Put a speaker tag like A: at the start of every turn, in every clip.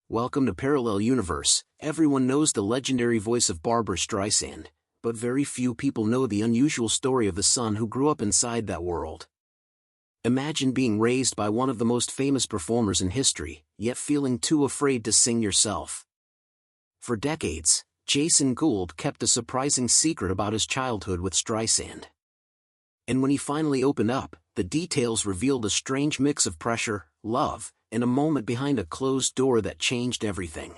A: Welcome to Parallel Universe. Everyone knows the legendary voice of Barbra Streisand, but very few people know the unusual story of the son who grew up inside that world. Imagine being raised by one of the most famous performers in history, yet feeling too afraid to sing yourself. For decades, Jason Gould kept a surprising secret about his childhood with Streisand. And when he finally opened up, the details revealed a strange mix of pressure, love, and a moment behind a closed door that changed everything.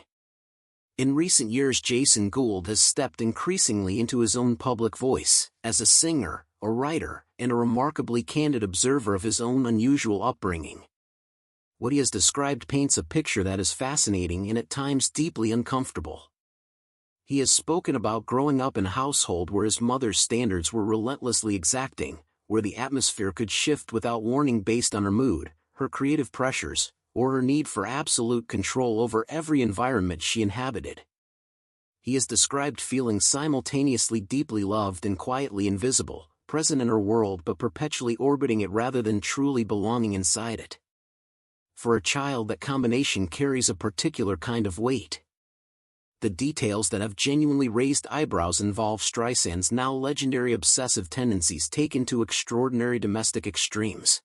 A: In recent years, Jason Gould has stepped increasingly into his own public voice, as a singer, a writer, and a remarkably candid observer of his own unusual upbringing. What he has described paints a picture that is fascinating and at times deeply uncomfortable. He has spoken about growing up in a household where his mother's standards were relentlessly exacting, where the atmosphere could shift without warning based on her mood, her creative pressures, or her need for absolute control over every environment she inhabited. He has described feeling simultaneously deeply loved and quietly invisible, present in her world but perpetually orbiting it rather than truly belonging inside it. For a child, that combination carries a particular kind of weight. The details that have genuinely raised eyebrows involve Streisand's now legendary obsessive tendencies taken to extraordinary domestic extremes.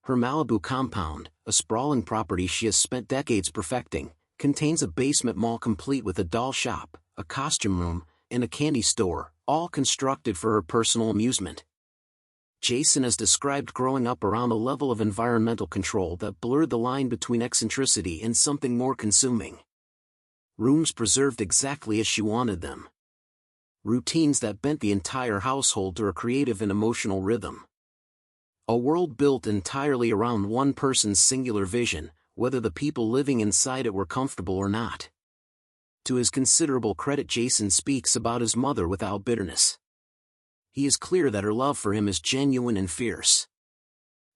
A: Her Malibu compound, a sprawling property she has spent decades perfecting, contains a basement mall complete with a doll shop, a costume room, and a candy store, all constructed for her personal amusement. Jason has described growing up around a level of environmental control that blurred the line between eccentricity and something more consuming. Rooms preserved exactly as she wanted them. Routines that bent the entire household to a creative and emotional rhythm. A world built entirely around one person's singular vision, whether the people living inside it were comfortable or not. To his considerable credit, Jason speaks about his mother without bitterness. He is clear that her love for him is genuine and fierce.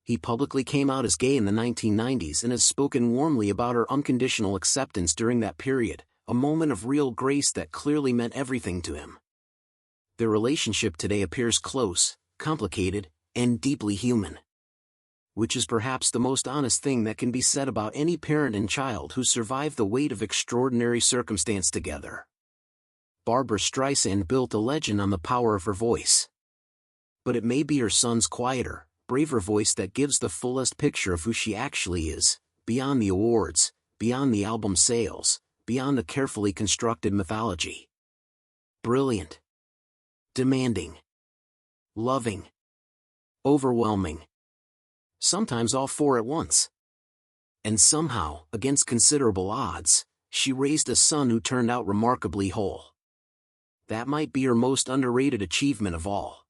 A: He publicly came out as gay in the 1990s and has spoken warmly about her unconditional acceptance during that period, a moment of real grace that clearly meant everything to him. Their relationship today appears close, complicated, and deeply human. Which is perhaps the most honest thing that can be said about any parent and child who survive the weight of extraordinary circumstance together. Barbra Streisand built a legend on the power of her voice. But it may be her son's quieter, braver voice that gives the fullest picture of who she actually is, beyond the awards, beyond the album sales, beyond the carefully constructed mythology. Brilliant. Demanding. Loving. Overwhelming. Sometimes all four at once. And somehow, against considerable odds, she raised a son who turned out remarkably whole. That might be her most underrated achievement of all.